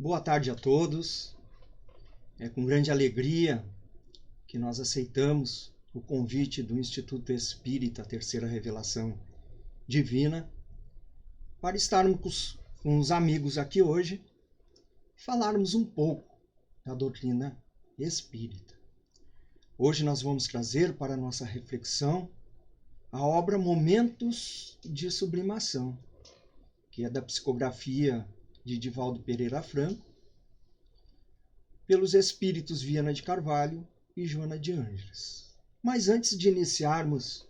Boa tarde a todos. É com grande alegria que nós aceitamos o convite do Instituto Espírita Terceira Revelação Divina para estarmos com os amigos aqui hoje e falarmos um pouco da doutrina espírita. Hoje nós vamos trazer para a nossa reflexão a obra Momentos de Sublimação, que é da psicografia de Divaldo Pereira Franco, pelos espíritos Viana de Carvalho e Joana de Ângeles. Mas antes de iniciarmos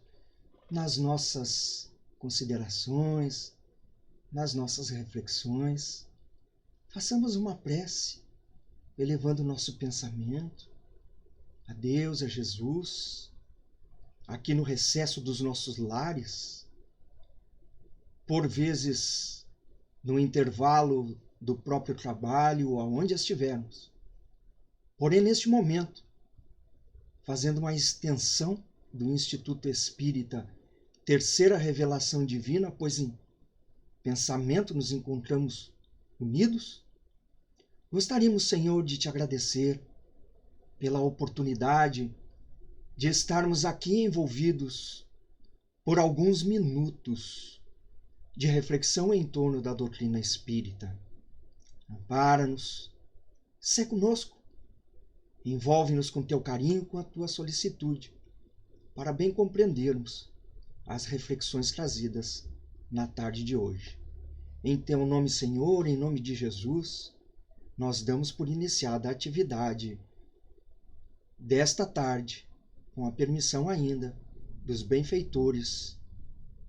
nas nossas considerações, nas nossas reflexões, façamos uma prece, elevando nosso pensamento a Deus, a Jesus, aqui no recesso dos nossos lares, por vezes no intervalo do próprio trabalho, aonde estivermos. Porém, neste momento, fazendo uma extensão do Instituto Espírita Terceira Revelação Divina, pois em pensamento nos encontramos unidos, gostaríamos, Senhor, de te agradecer pela oportunidade de estarmos aqui envolvidos por alguns minutos de reflexão em torno da doutrina espírita. Ampara-nos, sê conosco, envolve-nos com teu carinho, com a tua solicitude, para bem compreendermos as reflexões trazidas na tarde de hoje. Em teu nome, Senhor, em nome de Jesus, nós damos por iniciada a atividade desta tarde, com a permissão ainda dos benfeitores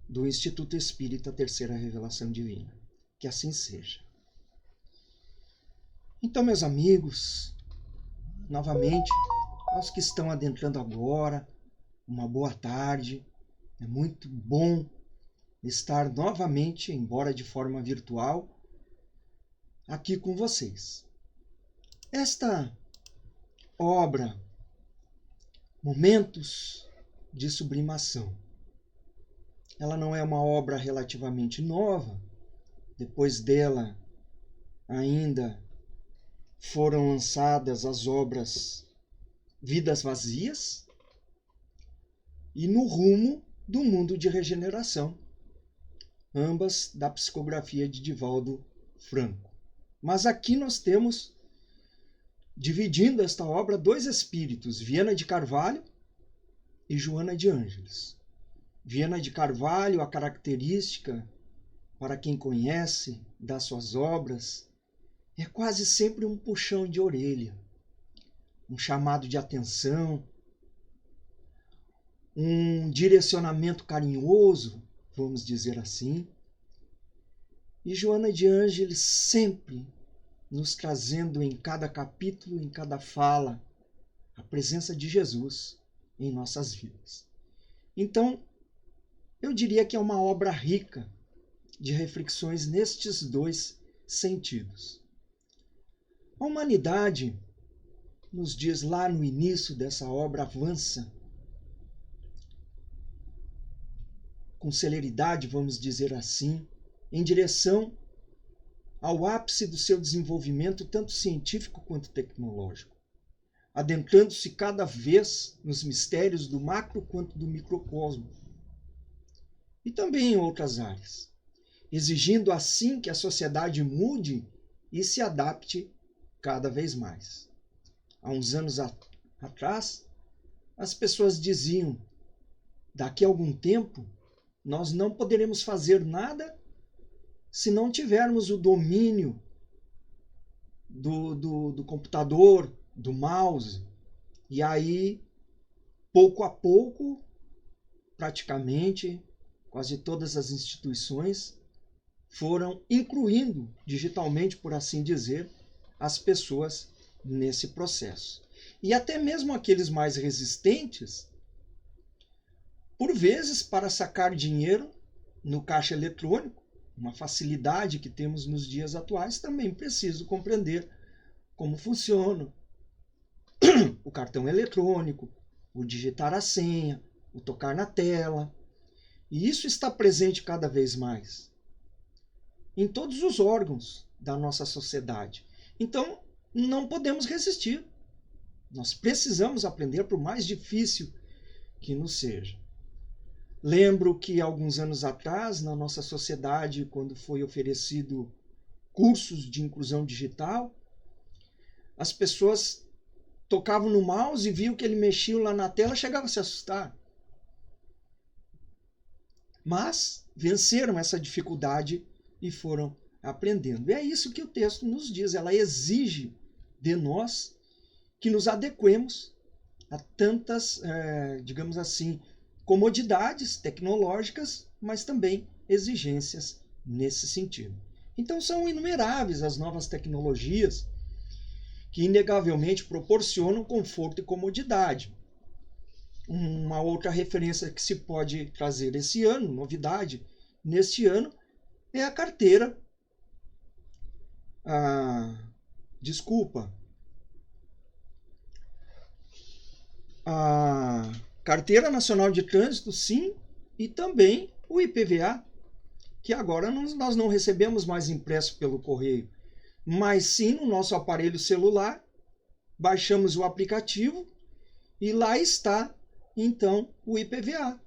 do Instituto Espírita Terceira Revelação Divina. Que assim seja. Então, meus amigos, novamente, aos que estão adentrando agora, uma boa tarde. É muito bom estar novamente, embora de forma virtual, aqui com vocês. Esta obra, Momentos de Sublimação, ela não é uma obra relativamente nova. Depois dela, ainda foram lançadas as obras Vidas Vazias e No Rumo do Mundo de Regeneração, ambas da psicografia de Divaldo Franco. Mas aqui nós temos, dividindo esta obra, dois espíritos, Viana de Carvalho e Joana de Ângeles. Viana de Carvalho, a característica, para quem conhece, das suas obras, é quase sempre um puxão de orelha, um chamado de atenção, um direcionamento carinhoso, vamos dizer assim. E Joana de Ângeles sempre nos trazendo em cada capítulo, em cada fala, a presença de Jesus em nossas vidas. Então, eu diria que é uma obra rica de reflexões nestes dois sentidos. A humanidade, nos diz lá no início dessa obra, avança com celeridade, vamos dizer assim, em direção ao ápice do seu desenvolvimento, tanto científico quanto tecnológico, adentrando-se cada vez nos mistérios do macro quanto do microcosmo, e também em outras áreas, exigindo assim que a sociedade mude e se adapte cada vez mais. Há uns anos atrás, as pessoas diziam: daqui a algum tempo, nós não poderemos fazer nada se não tivermos o domínio do computador, do mouse. E aí, pouco a pouco, praticamente, quase todas as instituições foram incluindo digitalmente, por assim dizer, as pessoas nesse processo. E até mesmo aqueles mais resistentes, por vezes, para sacar dinheiro no caixa eletrônico, uma facilidade que temos nos dias atuais, também preciso compreender como funciona o cartão eletrônico, o digitar a senha, o tocar na tela. E isso está presente cada vez mais em todos os órgãos da nossa sociedade. Então, não podemos resistir. Nós precisamos aprender, por mais difícil que nos seja. Lembro que alguns anos atrás, na nossa sociedade, quando foi oferecido cursos de inclusão digital, as pessoas tocavam no mouse e viam que ele mexia lá na tela, chegavam a se assustar. Mas venceram essa dificuldade e foram aprendendo. E é isso que o texto nos diz. Ela exige de nós que nos adequemos a tantas, digamos assim, comodidades tecnológicas, mas também exigências nesse sentido. Então são inumeráveis as novas tecnologias que inegavelmente proporcionam conforto e comodidade. Uma outra referência que se pode trazer esse ano, novidade neste ano, é a carteira. A Carteira Nacional de Trânsito, sim, e também o IPVA, que agora nós não recebemos mais impresso pelo correio, mas sim no nosso aparelho celular, baixamos o aplicativo e lá está, então, o IPVA.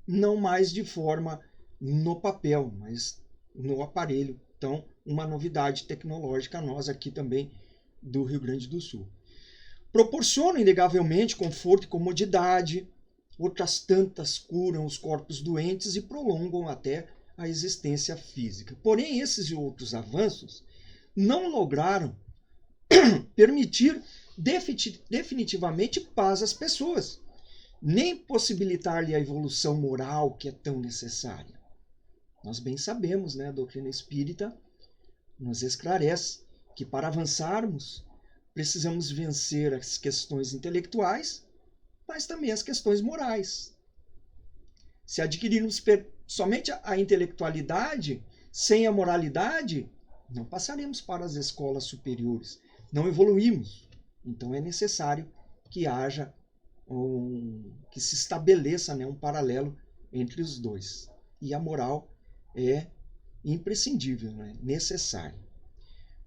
Não mais de forma no papel, mas no aparelho. Então, uma novidade tecnológica nós aqui também do Rio Grande do Sul. Proporciona inegavelmente conforto e comodidade, outras tantas curam os corpos doentes e prolongam até a existência física. Porém, esses e outros avanços não lograram permitir definitivamente paz às pessoas, nem possibilitar-lhe a evolução moral que é tão necessária. Nós bem sabemos, né, a doutrina espírita nos esclarece que para avançarmos precisamos vencer as questões intelectuais, mas também as questões morais. Se adquirirmos somente a intelectualidade sem a moralidade, não passaremos para as escolas superiores, não evoluímos. Então é necessário que haja que se estabeleça, né, um paralelo entre os dois. E a moral é imprescindível, né, necessária.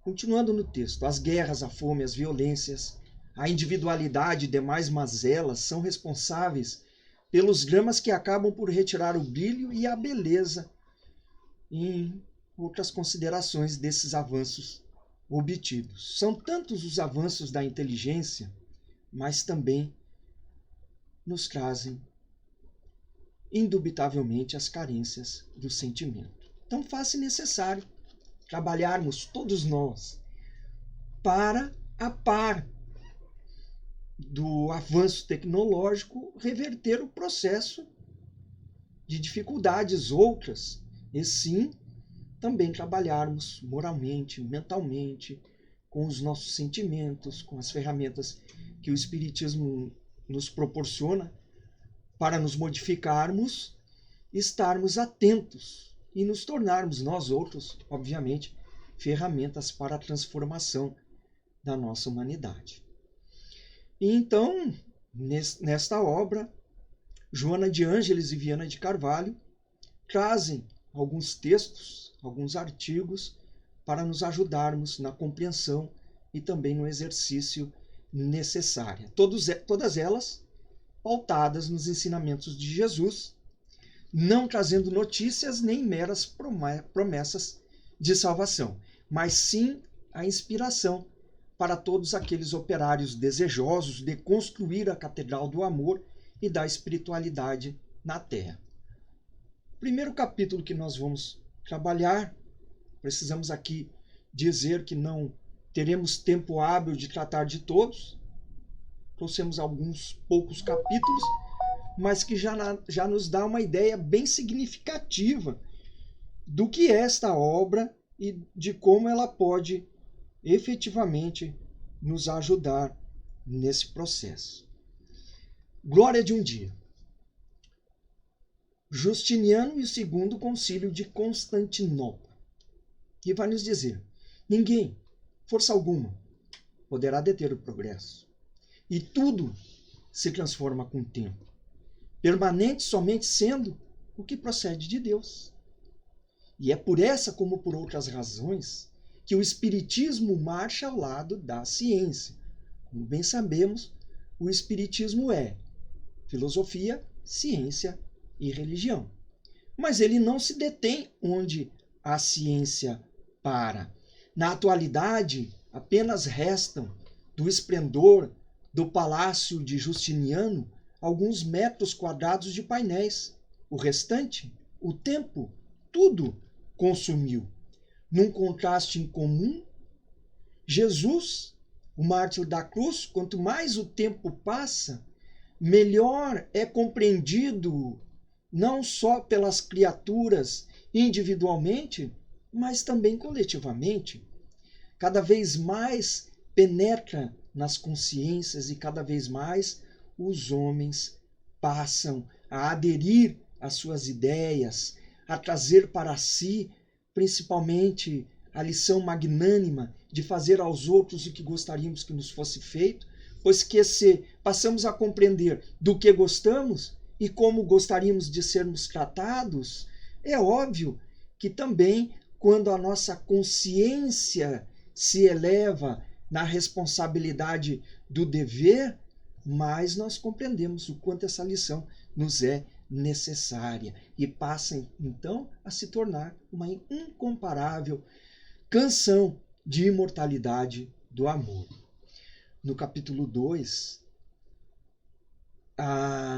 Continuando no texto, as guerras, a fome, as violências, a individualidade e demais mazelas são responsáveis pelos dramas que acabam por retirar o brilho e a beleza em outras considerações desses avanços obtidos. São tantos os avanços da inteligência, mas também nos trazem, indubitavelmente, as carências do sentimento. Então faz-se necessário trabalharmos todos nós para, a par do avanço tecnológico, reverter o processo de dificuldades outras e sim também trabalharmos moralmente, mentalmente, com os nossos sentimentos, com as ferramentas que o Espiritismo nos proporciona para nos modificarmos, estarmos atentos e nos tornarmos nós outros, obviamente, ferramentas para a transformação da nossa humanidade. E então, nesta obra, Joana de Ângeles e Viana de Carvalho trazem alguns textos, alguns artigos, para nos ajudarmos na compreensão e também no exercício necessário. Todas elas pautadas nos ensinamentos de Jesus, não trazendo notícias nem meras promessas de salvação, mas sim a inspiração para todos aqueles operários desejosos de construir a Catedral do Amor e da espiritualidade na Terra. Primeiro capítulo que nós vamos trabalhar, precisamos aqui dizer que não teremos tempo hábil de tratar de todos. Trouxemos alguns poucos capítulos, mas que já nos dá uma ideia bem significativa do que é esta obra e de como ela pode efetivamente nos ajudar nesse processo. Glória de um dia. Justiniano e o Segundo Concílio de Constantinopla. E vai nos dizer: ninguém, força alguma, poderá deter o progresso. E tudo se transforma com o tempo, permanente somente sendo o que procede de Deus. E é por essa como por outras razões que o Espiritismo marcha ao lado da ciência. Como bem sabemos, o Espiritismo é filosofia, ciência e religião. Mas ele não se detém onde a ciência para. Na atualidade, apenas restam do esplendor do Palácio de Justiniano alguns metros quadrados de painéis. O restante, o tempo, tudo consumiu. Num contraste incomum, Jesus, o mártir da cruz, quanto mais o tempo passa, melhor é compreendido não só pelas criaturas individualmente, mas também coletivamente. Cada vez mais penetra nas consciências e cada vez mais os homens passam a aderir às suas ideias, a trazer para si, principalmente, a lição magnânima de fazer aos outros o que gostaríamos que nos fosse feito, pois que se passamos a compreender do que gostamos e como gostaríamos de sermos tratados, é óbvio que também, quando a nossa consciência se eleva na responsabilidade do dever, mais nós compreendemos o quanto essa lição nos é necessária e passa, então, a se tornar uma incomparável canção de imortalidade do amor. No capítulo 2,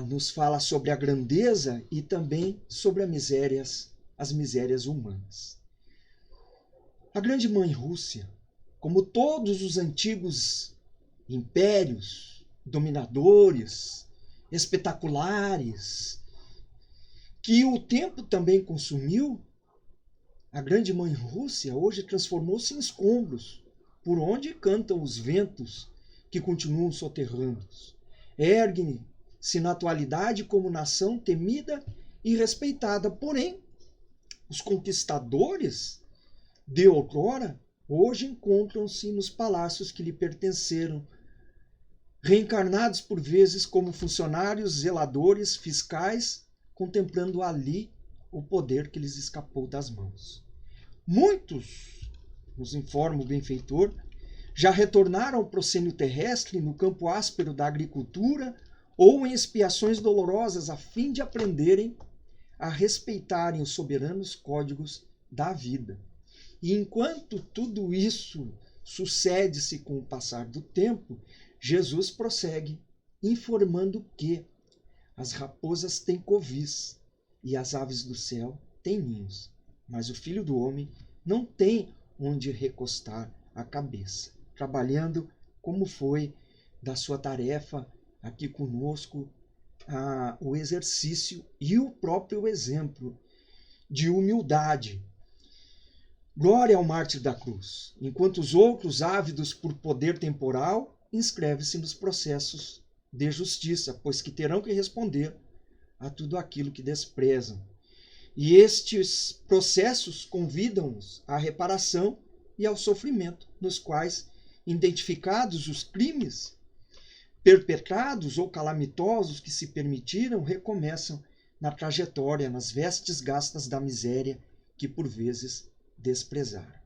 nos fala sobre a grandeza e também sobre as misérias humanas. A grande mãe Rússia, como todos os antigos impérios dominadores, espetaculares, que o tempo também consumiu, a grande mãe Rússia hoje transformou-se em escombros, por onde cantam os ventos que continuam soterrando. Ergue-se na atualidade como nação temida e respeitada, porém, os conquistadores de outrora hoje encontram-se nos palácios que lhe pertenceram, reencarnados por vezes como funcionários, zeladores, fiscais, contemplando ali o poder que lhes escapou das mãos. Muitos, nos informa o benfeitor, já retornaram ao proscênio terrestre no campo áspero da agricultura ou em expiações dolorosas a fim de aprenderem a respeitarem os soberanos códigos da vida. E enquanto tudo isso sucede-se com o passar do tempo, Jesus prossegue informando que as raposas têm covis e as aves do céu têm ninhos, mas o Filho do Homem não tem onde recostar a cabeça, trabalhando como foi da sua tarefa aqui conosco, o exercício e o próprio exemplo de humildade. Glória ao mártir da cruz, enquanto os outros, ávidos por poder temporal, inscrevem-se nos processos de justiça, pois que terão que responder a tudo aquilo que desprezam. E estes processos convidam-nos à reparação e ao sofrimento, nos quais, identificados os crimes perpetrados ou calamitosos que se permitiram, recomeçam na trajetória, nas vestes gastas da miséria que por vezes desprezaram.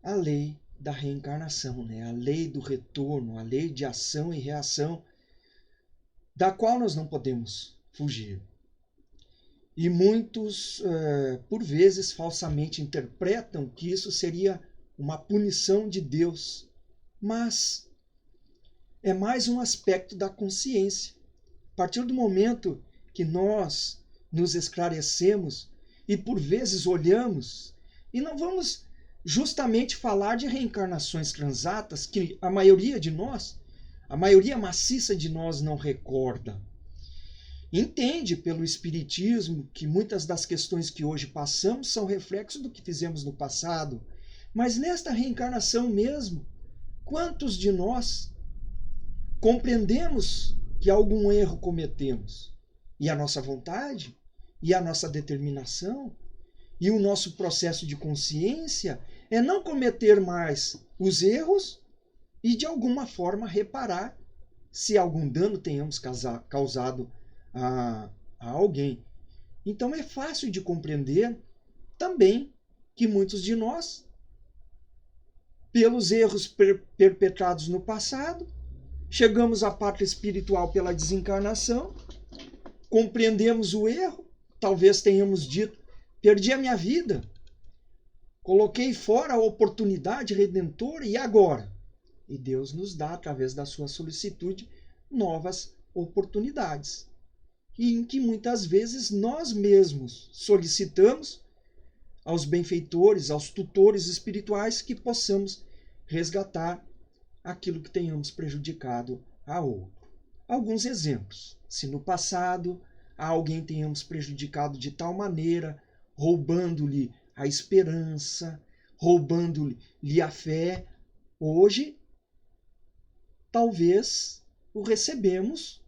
A lei da reencarnação, a lei do retorno, a lei de ação e reação, da qual nós não podemos fugir. E muitos, por vezes, falsamente interpretam que isso seria uma punição de Deus, mas é mais um aspecto da consciência. A partir do momento que nós nos esclarecemos e por vezes olhamos, e não vamos justamente falar de reencarnações transatas que a maioria de nós, a maioria maciça de nós não recorda. Entende pelo Espiritismo que muitas das questões que hoje passamos são reflexo do que fizemos no passado, mas nesta reencarnação mesmo, quantos de nós compreendemos que algum erro cometemos? E a nossa vontade, e a nossa determinação, e o nosso processo de consciência é não cometer mais os erros e, de alguma forma, reparar se algum dano tenhamos causado a alguém. Então é fácil de compreender também que muitos de nós pelos erros perpetrados no passado, chegamos à pátria espiritual pela desencarnação, compreendemos o erro, talvez tenhamos dito, perdi a minha vida, coloquei fora a oportunidade redentora, e agora? E Deus nos dá, através da sua solicitude, novas oportunidades, e em que muitas vezes nós mesmos solicitamos aos benfeitores, aos tutores espirituais, que possamos resgatar aquilo que tenhamos prejudicado a outro. Alguns exemplos. Se no passado a alguém tenhamos prejudicado de tal maneira, roubando-lhe a esperança, roubando-lhe a fé, hoje talvez o recebemos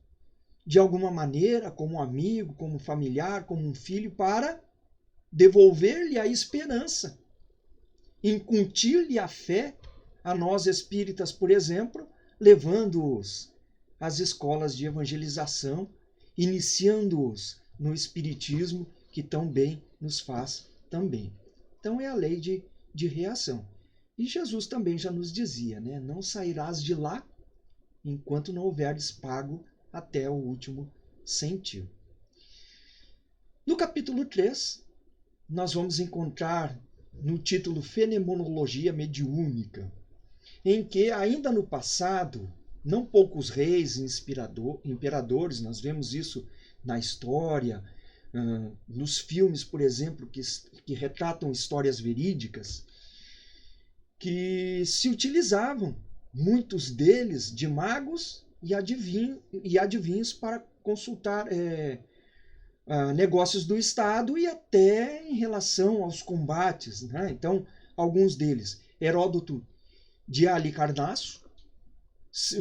de alguma maneira, como um amigo, como um familiar, como um filho, para devolver-lhe a esperança, incutir-lhe a fé, a nós espíritas, por exemplo, levando-os às escolas de evangelização, iniciando-os no espiritismo, que tão bem nos faz também. Então é a lei de reação. E Jesus também já nos dizia, né? Não sairás de lá enquanto não houveres pago até o último centavo. No capítulo 3, nós vamos encontrar no título Fenomenologia Mediúnica, em que, ainda no passado, não poucos reis e imperadores, nós vemos isso na história, nos filmes, por exemplo, que retratam histórias verídicas, que se utilizavam, muitos deles, de magos e adivinhos para consultar negócios do Estado e até em relação aos combates, né? Então, alguns deles, Heródoto de Halicarnasso,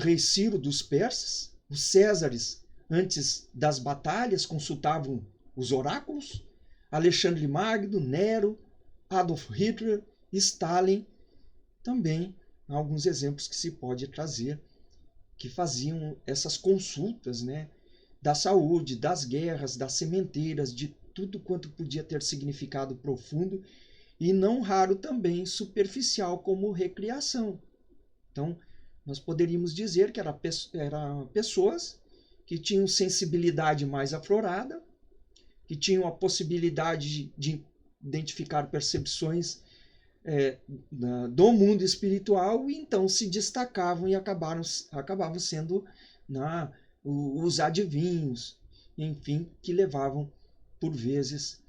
rei Ciro dos persas, os Césares, antes das batalhas, consultavam os oráculos, Alexandre Magno, Nero, Adolf Hitler, Stalin, também há alguns exemplos que se pode trazer, que faziam essas consultas, né, da saúde, das guerras, das sementeiras, de tudo quanto podia ter significado profundo e não raro também superficial, como recriação. Então, nós poderíamos dizer que eram pessoas que tinham sensibilidade mais aflorada, que tinham a possibilidade de identificar percepções do mundo espiritual, e então se destacavam e acabavam sendo os adivinhos, enfim, que levavam, por vezes,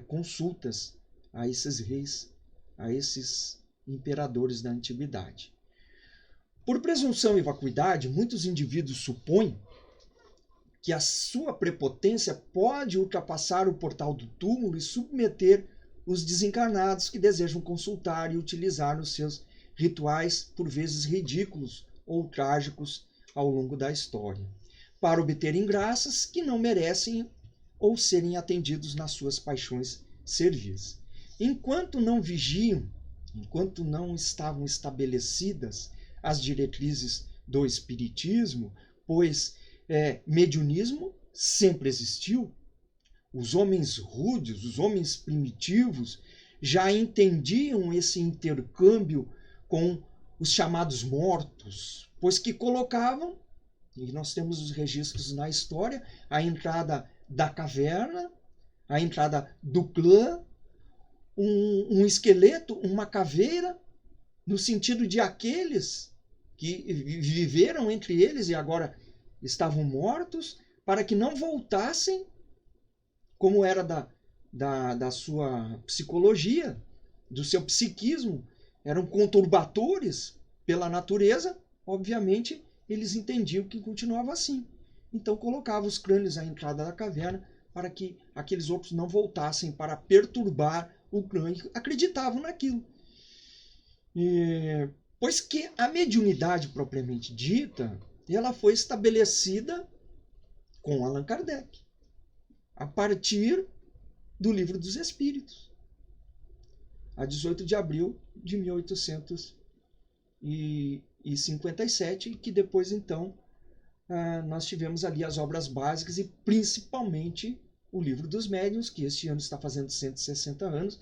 consultas a esses reis, a esses imperadores da antiguidade. Por presunção e vacuidade, muitos indivíduos supõem que a sua prepotência pode ultrapassar o portal do túmulo e submeter os desencarnados que desejam consultar e utilizar nos seus rituais, por vezes ridículos ou trágicos, ao longo da história, para obterem graças que não merecem ou serem atendidos nas suas paixões servis. Enquanto não vigiam, enquanto não estavam estabelecidas as diretrizes do espiritismo, pois mediunismo sempre existiu, os homens rudes, os homens primitivos, já entendiam esse intercâmbio com os chamados mortos, pois que colocavam, e nós temos os registros na história, a entrada da caverna, a entrada do clã, um esqueleto, uma caveira, no sentido de aqueles que viveram entre eles e agora estavam mortos, para que não voltassem, como era da sua psicologia, do seu psiquismo, eram conturbatores pela natureza, obviamente eles entendiam que continuava assim. Então colocavam os crânios à entrada da caverna para que aqueles outros não voltassem para perturbar o crânio, acreditavam naquilo. Pois que a mediunidade propriamente dita, ela foi estabelecida com Allan Kardec, a partir do Livro dos Espíritos, a 18 de abril de 1857, que depois, então, nós tivemos ali as obras básicas e principalmente o Livro dos Médiuns, que este ano está fazendo 160 anos,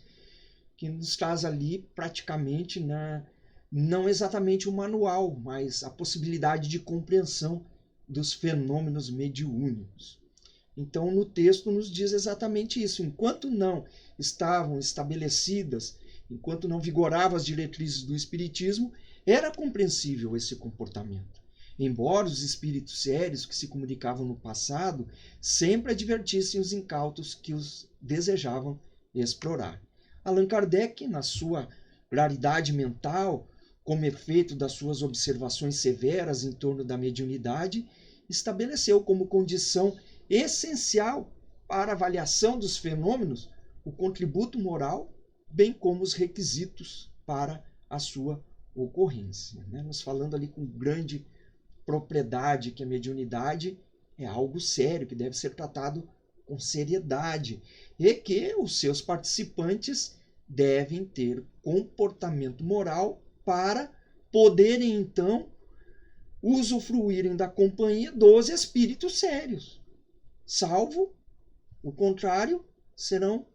que nos traz ali praticamente não exatamente o manual, mas a possibilidade de compreensão dos fenômenos mediúnicos. Então, no texto nos diz exatamente isso. Enquanto não estavam estabelecidas, enquanto não vigoravam as diretrizes do Espiritismo, era compreensível esse comportamento. Embora os espíritos sérios que se comunicavam no passado sempre advertissem os incautos que os desejavam explorar. Allan Kardec, na sua claridade mental, como efeito das suas observações severas em torno da mediunidade, estabeleceu como condição essencial para a avaliação dos fenômenos o contributo moral, bem como os requisitos para a sua ocorrência. Nos falando ali com grande propriedade que a mediunidade é algo sério, que deve ser tratado com seriedade e que os seus participantes devem ter comportamento moral para poderem, então, usufruírem da companhia dos espíritos sérios. Salvo o contrário, serão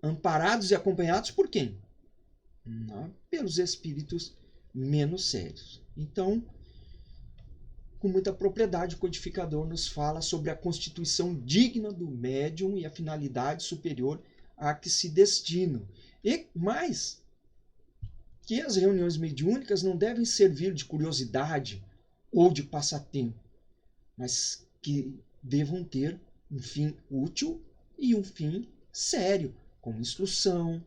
amparados e acompanhados por quem? Pelos espíritos menos sérios. Então, com muita propriedade, o codificador nos fala sobre a constituição digna do médium e a finalidade superior a que se destinam. E mais, que as reuniões mediúnicas não devem servir de curiosidade ou de passatempo, mas que devam ter um fim útil e um fim sério, como instrução,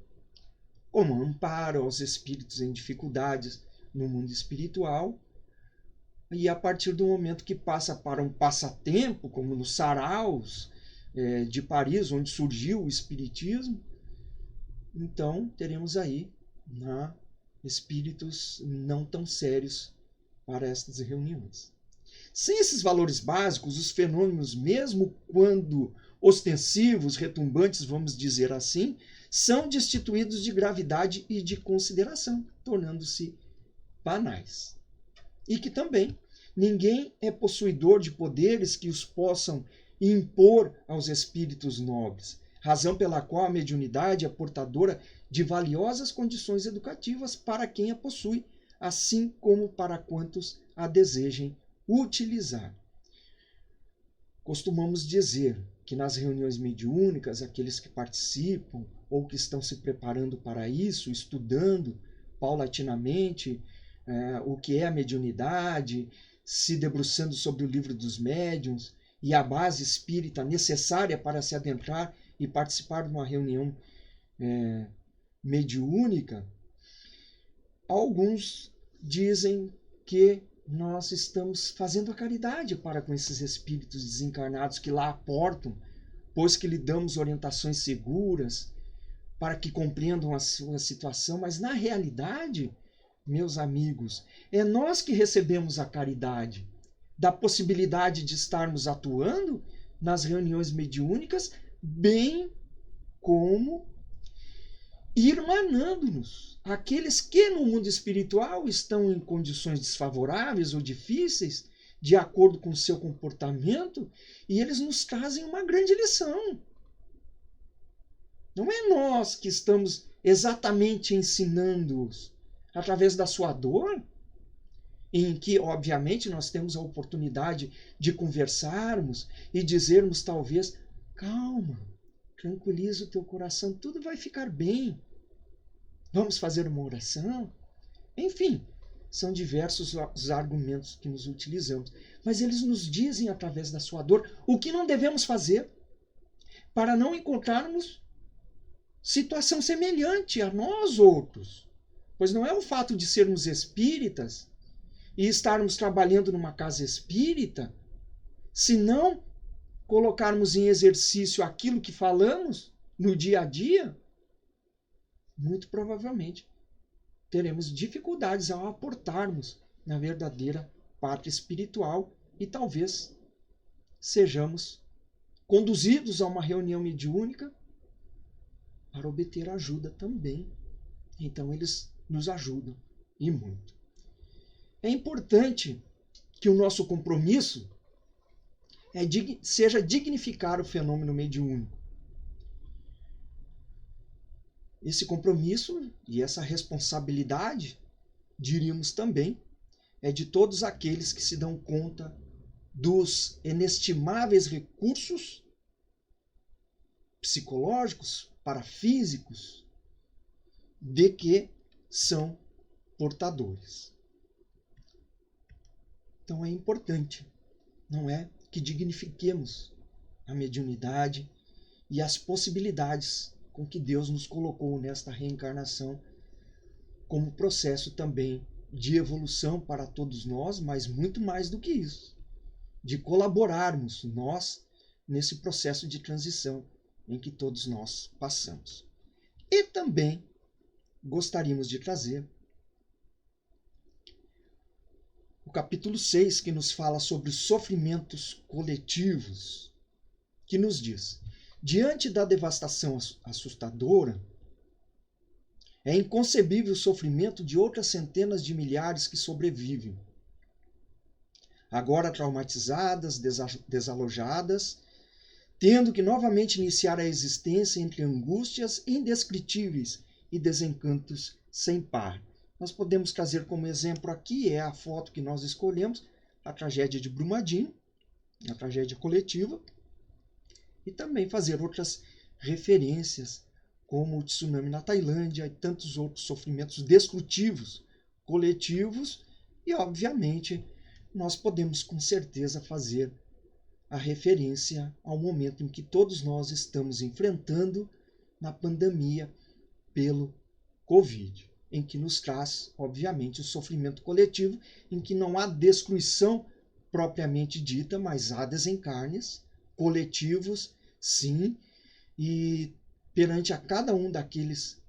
como amparo aos espíritos em dificuldades no mundo espiritual. E a partir do momento que passa para um passatempo, como nos saraus de Paris, onde surgiu o espiritismo, então teremos aí espíritos não tão sérios para estas reuniões. Sem esses valores básicos, os fenômenos, mesmo quando ostensivos, retumbantes, vamos dizer assim, são destituídos de gravidade e de consideração, tornando-se banais. E que também ninguém é possuidor de poderes que os possam impor aos espíritos nobres, razão pela qual a mediunidade é portadora de valiosas condições educativas para quem a possui, assim como para quantos a desejem utilizar. Costumamos dizer que nas reuniões mediúnicas, aqueles que participam ou que estão se preparando para isso, estudando paulatinamente o que é a mediunidade, se debruçando sobre o livro dos médiuns e a base espírita necessária para se adentrar e participar de uma reunião mediúnica, alguns dizem que nós estamos fazendo a caridade para com esses espíritos desencarnados que lá aportam, pois que lhe damos orientações seguras para que compreendam a sua situação, mas na realidade, meus amigos, é nós que recebemos a caridade da possibilidade de estarmos atuando nas reuniões mediúnicas, bem como irmanando-nos. Aqueles que no mundo espiritual estão em condições desfavoráveis ou difíceis, de acordo com o seu comportamento, e eles nos trazem uma grande lição. Não é nós que estamos exatamente ensinando-os através da sua dor, em que, obviamente, nós temos a oportunidade de conversarmos e dizermos, talvez, calma, tranquiliza o teu coração, tudo vai ficar bem. Vamos fazer uma oração? Enfim, são diversos os argumentos que nos utilizamos. Mas eles nos dizem, através da sua dor, o que não devemos fazer para não encontrarmos situação semelhante a nós outros. Pois não é o fato de sermos espíritas e estarmos trabalhando numa casa espírita, se não colocarmos em exercício aquilo que falamos no dia a dia, muito provavelmente teremos dificuldades ao aportarmos na verdadeira pátria espiritual e talvez sejamos conduzidos a uma reunião mediúnica para obter ajuda também. Então eles nos ajudam e muito. É importante que o nosso compromisso seja dignificar o fenômeno mediúnico. esse compromisso e essa responsabilidade, diríamos também, é de todos aqueles que se dão conta dos inestimáveis recursos psicológicos, parafísicos, de que são portadores. Então é importante, não é, que dignifiquemos a mediunidade e as possibilidades com que Deus nos colocou nesta reencarnação como processo também de evolução para todos nós, mas muito mais do que isso, de colaborarmos nós nesse processo de transição em que todos nós passamos. E também gostaríamos de trazer o capítulo 6, que nos fala sobre os sofrimentos coletivos, que nos diz: diante da devastação assustadora, é inconcebível o sofrimento de outras centenas de milhares que sobrevivem, agora traumatizadas, desalojadas, tendo que novamente iniciar a existência entre angústias indescritíveis e desencantos sem par. Nós podemos trazer como exemplo aqui, é a foto que nós escolhemos, a tragédia de Brumadinho, a tragédia coletiva, e também fazer outras referências, como o tsunami na Tailândia e tantos outros sofrimentos destrutivos coletivos, e obviamente nós podemos com certeza fazer a referência ao momento em que todos nós estamos enfrentando na pandemia pelo Covid, em que nos traz, obviamente, o sofrimento coletivo, em que não há destruição propriamente dita, mas há desencarnes coletivos, sim, e perante a cada um daqueles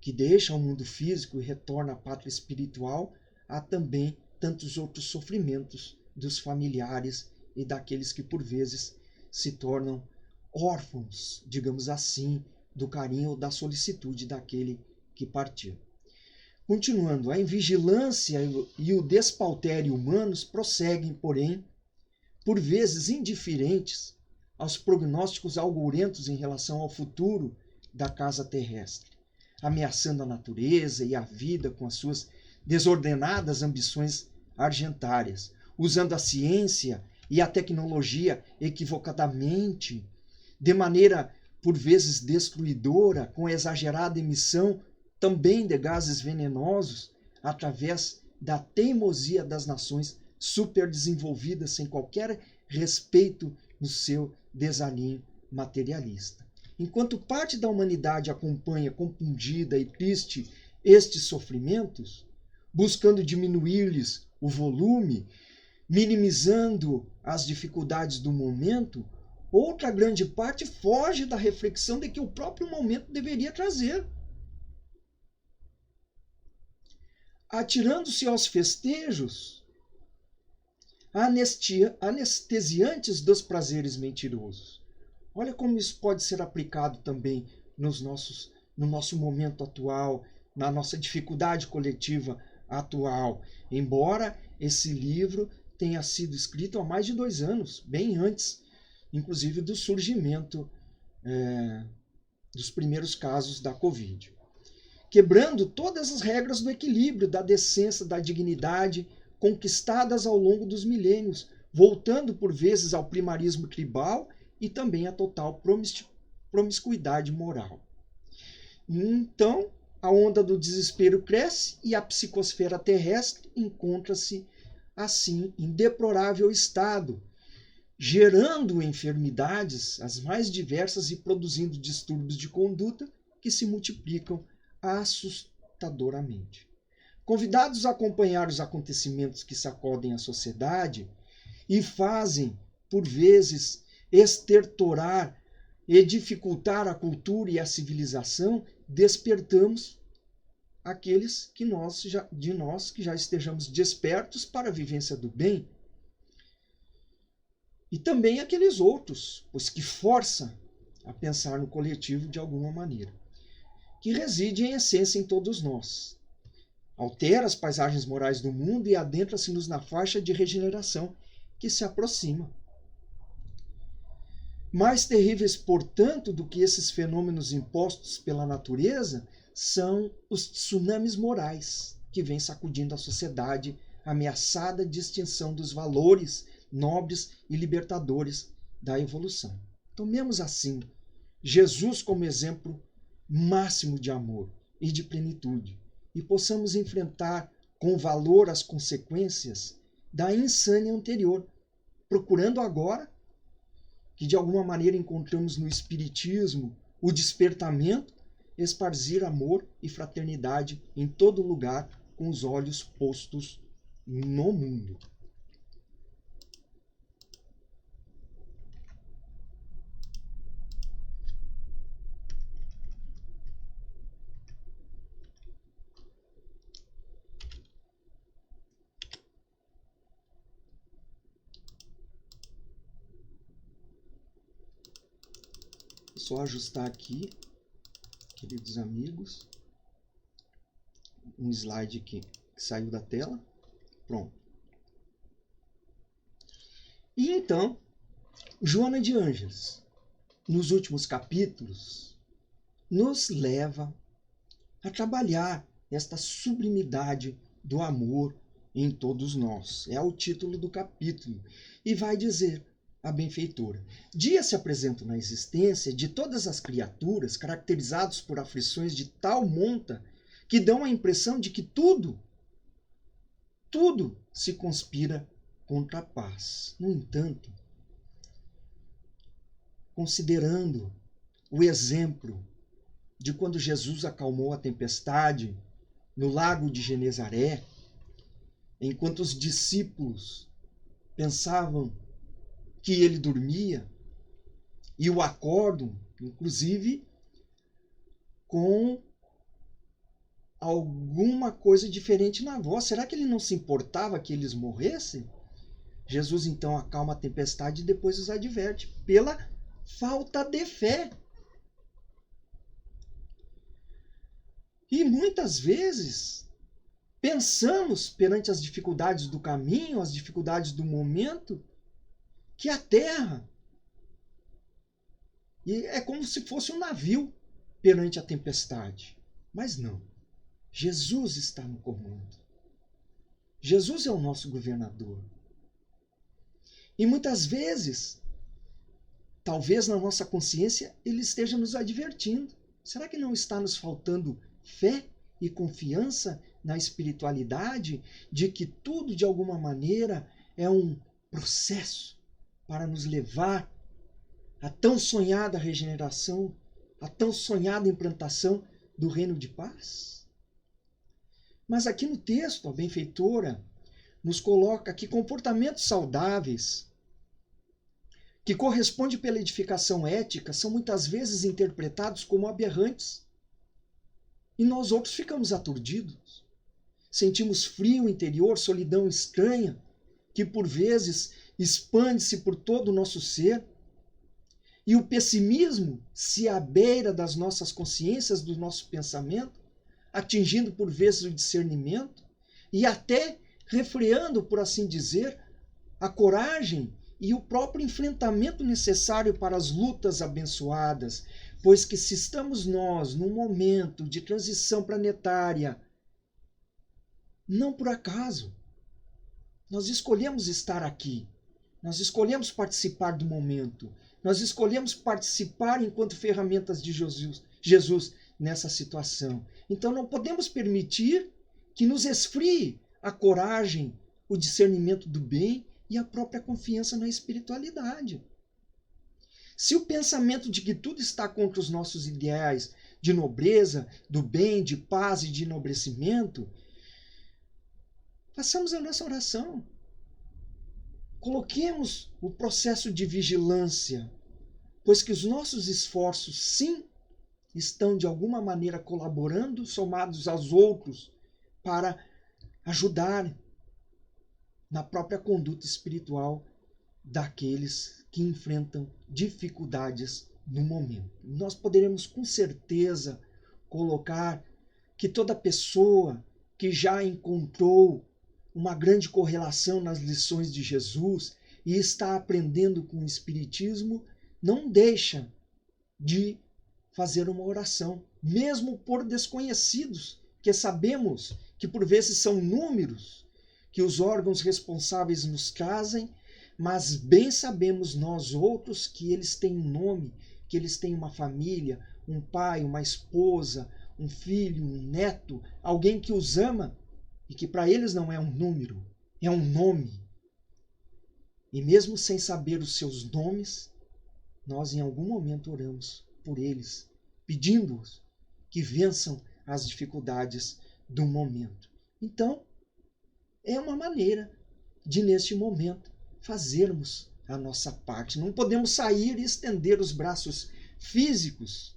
que deixam o mundo físico e retornam à pátria espiritual, há também tantos outros sofrimentos dos familiares e daqueles que por vezes se tornam órfãos, digamos assim, do carinho ou da solicitude daquele que partiu. Continuando, a invigilância e o despautério humanos prosseguem, porém, por vezes indiferentes aos prognósticos algourentos em relação ao futuro da casa terrestre, ameaçando a natureza e a vida com as suas desordenadas ambições argentárias, usando a ciência e a tecnologia equivocadamente, de maneira por vezes destruidora, com exagerada emissão também de gases venenosos, através da teimosia das nações superdesenvolvidas, sem qualquer respeito no seu desalinho materialista. Enquanto parte da humanidade acompanha compungida e triste estes sofrimentos, buscando diminuir-lhes o volume, minimizando as dificuldades do momento, outra grande parte foge da reflexão de que o próprio momento deveria trazer. Atirando-se aos festejos anestesiantes dos prazeres mentirosos. Olha como isso pode ser aplicado também no nosso momento atual, na nossa dificuldade coletiva atual. Embora esse livro tenha sido escrito há mais de 2 anos, bem antes, inclusive, do surgimento dos primeiros casos da Covid. Quebrando todas as regras do equilíbrio, da decência, da dignidade, conquistadas ao longo dos milênios, voltando por vezes ao primarismo tribal e também à total promiscuidade moral. Então, a onda do desespero cresce e a psicosfera terrestre encontra-se, assim, em deplorável estado, gerando enfermidades as mais diversas e produzindo distúrbios de conduta que se multiplicam assustadoramente. Convidados a acompanhar os acontecimentos que sacodem a sociedade e fazem, por vezes, estertorar e dificultar a cultura e a civilização, despertamos aqueles de nós que já estejamos despertos para a vivência do bem, e também aqueles outros, pois que força a pensar no coletivo de alguma maneira, que reside em essência em todos nós. Altera as paisagens morais do mundo e adentra-se-nos na faixa de regeneração que se aproxima. Mais terríveis, portanto, do que esses fenômenos impostos pela natureza são os tsunamis morais que vêm sacudindo a sociedade, ameaçada de extinção dos valores nobres e libertadores da evolução. Tomemos assim Jesus como exemplo máximo de amor e de plenitude, e possamos enfrentar com valor as consequências da insânia anterior, procurando agora que de alguma maneira encontramos no Espiritismo o despertamento, esparzir amor e fraternidade em todo lugar, com os olhos postos no mundo. Só ajustar aqui, queridos amigos, um slide aqui que saiu da tela. Pronto. E então, Joana de Ângeles, nos últimos capítulos, nos leva a trabalhar esta sublimidade do amor em todos nós. É o título do capítulo. E vai dizer a benfeitora: dia se apresenta na existência de todas as criaturas caracterizados por aflições de tal monta que dão a impressão de que tudo se conspira contra a paz. No entanto, considerando o exemplo de quando Jesus acalmou a tempestade no lago de Genezaré, enquanto os discípulos pensavam que ele dormia, e o acordam, inclusive, com alguma coisa diferente na voz. Será que ele não se importava que eles morressem? Jesus então acalma a tempestade e depois os adverte pela falta de fé. E muitas vezes pensamos, perante as dificuldades do caminho, as dificuldades do momento, que a terra é como se fosse um navio perante a tempestade. Mas não. Jesus está no comando. Jesus é o nosso governador. E muitas vezes, talvez na nossa consciência, ele esteja nos advertindo. Será que não está nos faltando fé e confiança na espiritualidade de que tudo, de alguma maneira, é um processo para nos levar à tão sonhada regeneração, à tão sonhada implantação do reino de paz? Mas aqui no texto, a benfeitora nos coloca que comportamentos saudáveis, que correspondem pela edificação ética, são muitas vezes interpretados como aberrantes. E nós outros ficamos aturdidos. Sentimos frio interior, solidão estranha, que por vezes expande-se por todo o nosso ser. E o pessimismo se abeira das nossas consciências, do nosso pensamento, atingindo por vezes o discernimento e até refreando, por assim dizer, a coragem e o próprio enfrentamento necessário para as lutas abençoadas, pois que se estamos nós num momento de transição planetária, não por acaso, nós escolhemos estar aqui, nós escolhemos participar do momento, nós escolhemos participar enquanto ferramentas de Jesus nessa situação. Então não podemos permitir que nos esfrie a coragem, o discernimento do bem e a própria confiança na espiritualidade. Se o pensamento de que tudo está contra os nossos ideais de nobreza, do bem, de paz e de enobrecimento, façamos a nossa oração. Coloquemos o processo de vigilância, pois que os nossos esforços, sim, estão de alguma maneira colaborando, somados aos outros, para ajudar na própria conduta espiritual daqueles que enfrentam dificuldades no momento. Nós poderemos com certeza colocar que toda pessoa que já encontrou uma grande correlação nas lições de Jesus e está aprendendo com o Espiritismo, não deixa de fazer uma oração, mesmo por desconhecidos, que sabemos que por vezes são números que os órgãos responsáveis nos trazem, mas bem sabemos nós outros que eles têm um nome, que eles têm uma família, um pai, uma esposa, um filho, um neto, alguém que os ama e que para eles não é um número, é um nome. E mesmo sem saber os seus nomes, nós em algum momento oramos por eles, pedindo-os que vençam as dificuldades do momento. Então, é uma maneira de, neste momento, fazermos a nossa parte. Não podemos sair e estender os braços físicos,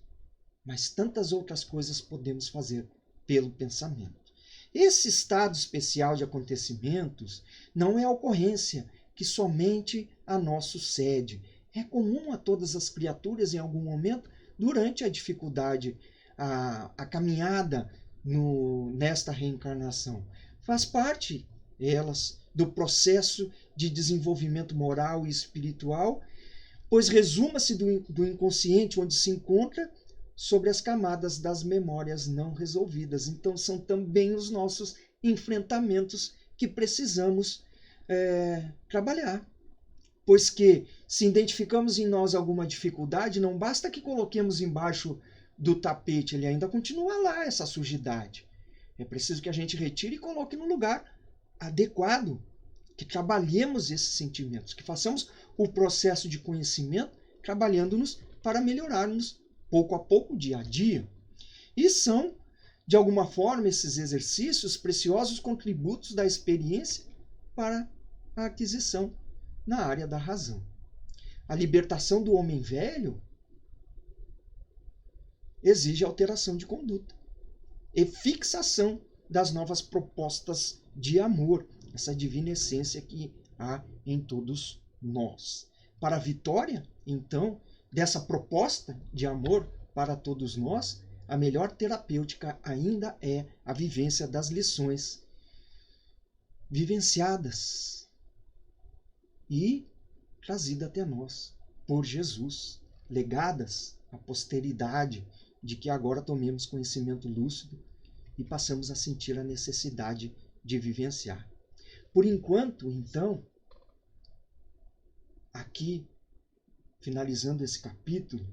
mas tantas outras coisas podemos fazer pelo pensamento. Esse estado especial de acontecimentos não é a ocorrência que somente a nós sucede. É comum a todas as criaturas em algum momento, durante a dificuldade, a caminhada nesta reencarnação. Faz parte, elas, do processo de desenvolvimento moral e espiritual, pois resuma-se do inconsciente onde se encontra sobre as camadas das memórias não resolvidas. Então são também os nossos enfrentamentos que precisamos trabalhar. Pois que, se identificamos em nós alguma dificuldade, não basta que coloquemos embaixo do tapete, ele ainda continua lá, essa sujidade. É preciso que a gente retire e coloque no lugar adequado, que trabalhemos esses sentimentos, que façamos o processo de conhecimento, trabalhando-nos para melhorarmos pouco a pouco, dia a dia. E são, de alguma forma, esses exercícios preciosos contributos da experiência para a aquisição na área da razão. A libertação do homem velho exige alteração de conduta e fixação das novas propostas de amor, essa divina essência que há em todos nós. Para a vitória, então, dessa proposta de amor para todos nós, a melhor terapêutica ainda é a vivência das lições vivenciadas e trazida até nós por Jesus, legadas à posteridade, de que agora tomemos conhecimento lúcido e passamos a sentir a necessidade de vivenciar. Por enquanto, então, aqui, finalizando esse capítulo,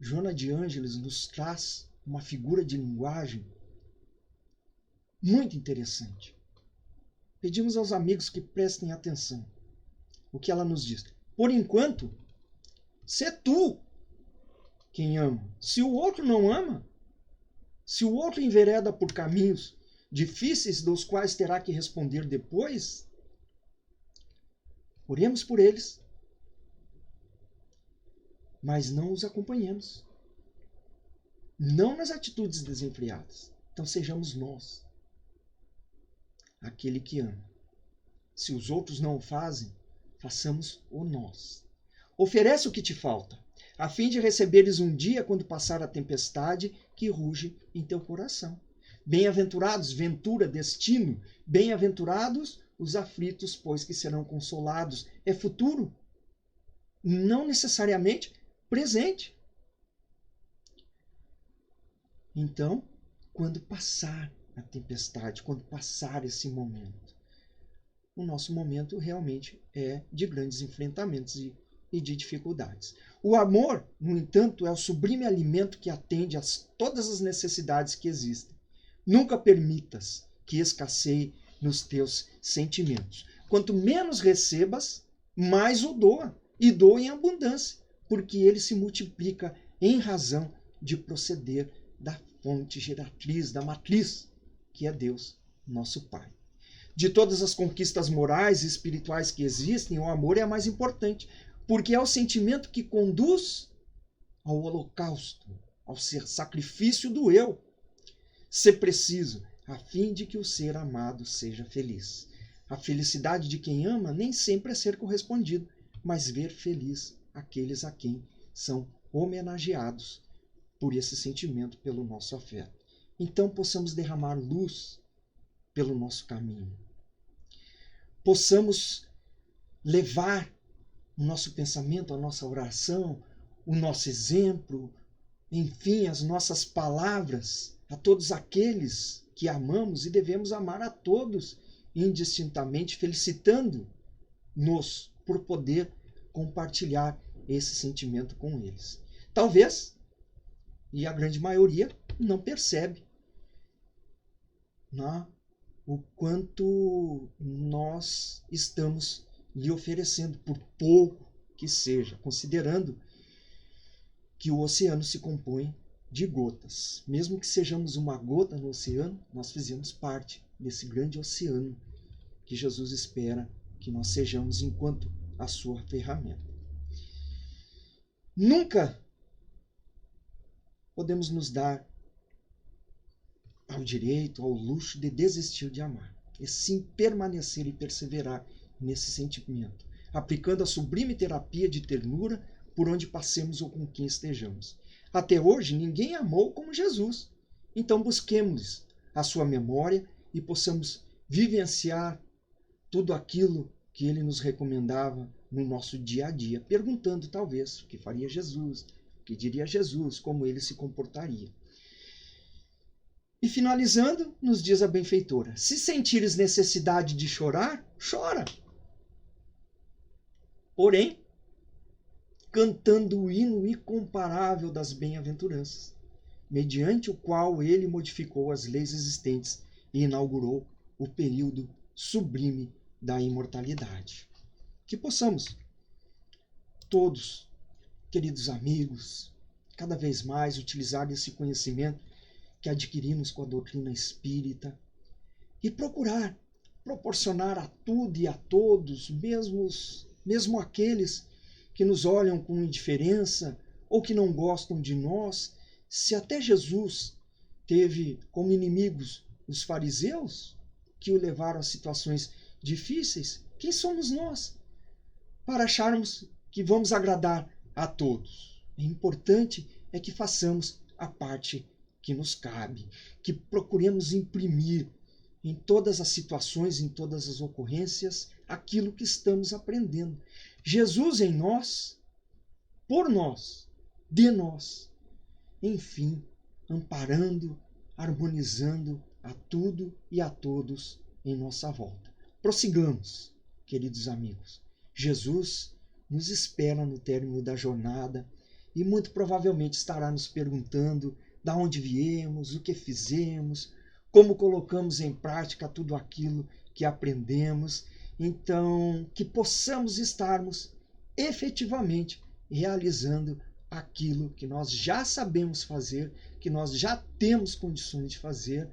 Joana de Ângeles nos traz uma figura de linguagem muito interessante. Pedimos aos amigos que prestem atenção. O que ela nos diz? Por enquanto, se é tu quem ama. Se o outro não ama, se o outro envereda por caminhos difíceis dos quais terá que responder depois, oremos por eles, mas não os acompanhemos. Não nas atitudes desenfreadas. Então sejamos nós aquele que ama. Se os outros não o fazem, façamos o nós. Oferece o que te falta, a fim de receberes um dia, quando passar a tempestade, que ruge em teu coração. Bem-aventurados, ventura, destino, bem-aventurados os aflitos, pois que serão consolados. É futuro, não necessariamente presente. Então, quando passar a tempestade, quando passar esse momento, o nosso momento realmente é de grandes enfrentamentos e de dificuldades. O amor, no entanto, é o sublime alimento que atende a todas as necessidades que existem. Nunca permitas que escasseie nos teus sentimentos. Quanto menos recebas, mais o doa, e doa em abundância, porque ele se multiplica em razão de proceder da fonte geratriz, da matriz, que é Deus, nosso Pai. De todas as conquistas morais e espirituais que existem, o amor é a mais importante, porque é o sentimento que conduz ao holocausto, ao ser sacrifício do eu, se preciso, a fim de que o ser amado seja feliz. A felicidade de quem ama nem sempre é ser correspondido, mas ver feliz aqueles a quem são homenageados por esse sentimento, pelo nosso afeto. Então possamos derramar luz pelo nosso caminho. Possamos levar o nosso pensamento, a nossa oração, o nosso exemplo, enfim, as nossas palavras a todos aqueles que amamos e devemos amar a todos indistintamente, felicitando-nos por poder compartilhar esse sentimento com eles. Talvez, e a grande maioria, não percebe o quanto nós estamos lhe oferecendo, por pouco que seja, considerando que o oceano se compõe de gotas. Mesmo que sejamos uma gota no oceano, nós fizemos parte desse grande oceano que Jesus espera que nós sejamos enquanto a sua ferramenta. Nunca podemos nos dar ao direito, ao luxo de desistir de amar, e sim permanecer e perseverar nesse sentimento, aplicando a sublime terapia de ternura por onde passemos ou com quem estejamos. Até hoje, ninguém amou como Jesus. Então busquemos a sua memória e possamos vivenciar tudo aquilo que ele nos recomendava no nosso dia a dia, perguntando talvez o que faria Jesus, o que diria Jesus, como ele se comportaria. E finalizando, nos diz a benfeitora: se sentires necessidade de chorar, chora. Porém, cantando o hino incomparável das bem-aventuranças, mediante o qual ele modificou as leis existentes e inaugurou o período sublime da imortalidade. Que possamos, todos, queridos amigos, cada vez mais utilizar esse conhecimento que adquirimos com a doutrina espírita e procurar proporcionar a tudo e a todos, mesmo aqueles que nos olham com indiferença ou que não gostam de nós. Se até Jesus teve como inimigos os fariseus, que o levaram a situações difíceis, quem somos nós para acharmos que vamos agradar a todos? O importante é que façamos a parte que nos cabe, que procuremos imprimir em todas as situações, em todas as ocorrências, aquilo que estamos aprendendo. Jesus em nós, por nós, de nós, enfim, amparando, harmonizando a tudo e a todos em nossa volta. Prossigamos, queridos amigos. Jesus nos espera no término da jornada e muito provavelmente estará nos perguntando de onde viemos, o que fizemos, como colocamos em prática tudo aquilo que aprendemos. Então, que possamos estarmos efetivamente realizando aquilo que nós já sabemos fazer, que nós já temos condições de fazer,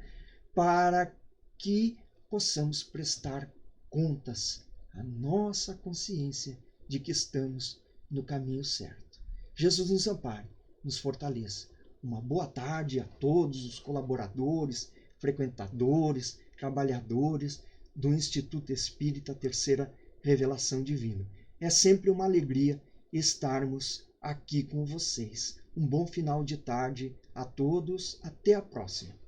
para que possamos prestar contas à nossa consciência de que estamos no caminho certo. Jesus nos ampare, nos fortaleça. Uma boa tarde a todos os colaboradores, frequentadores, trabalhadores do Instituto Espírita Terceira Revelação Divina. É sempre uma alegria estarmos aqui com vocês. Um bom final de tarde a todos. Até a próxima.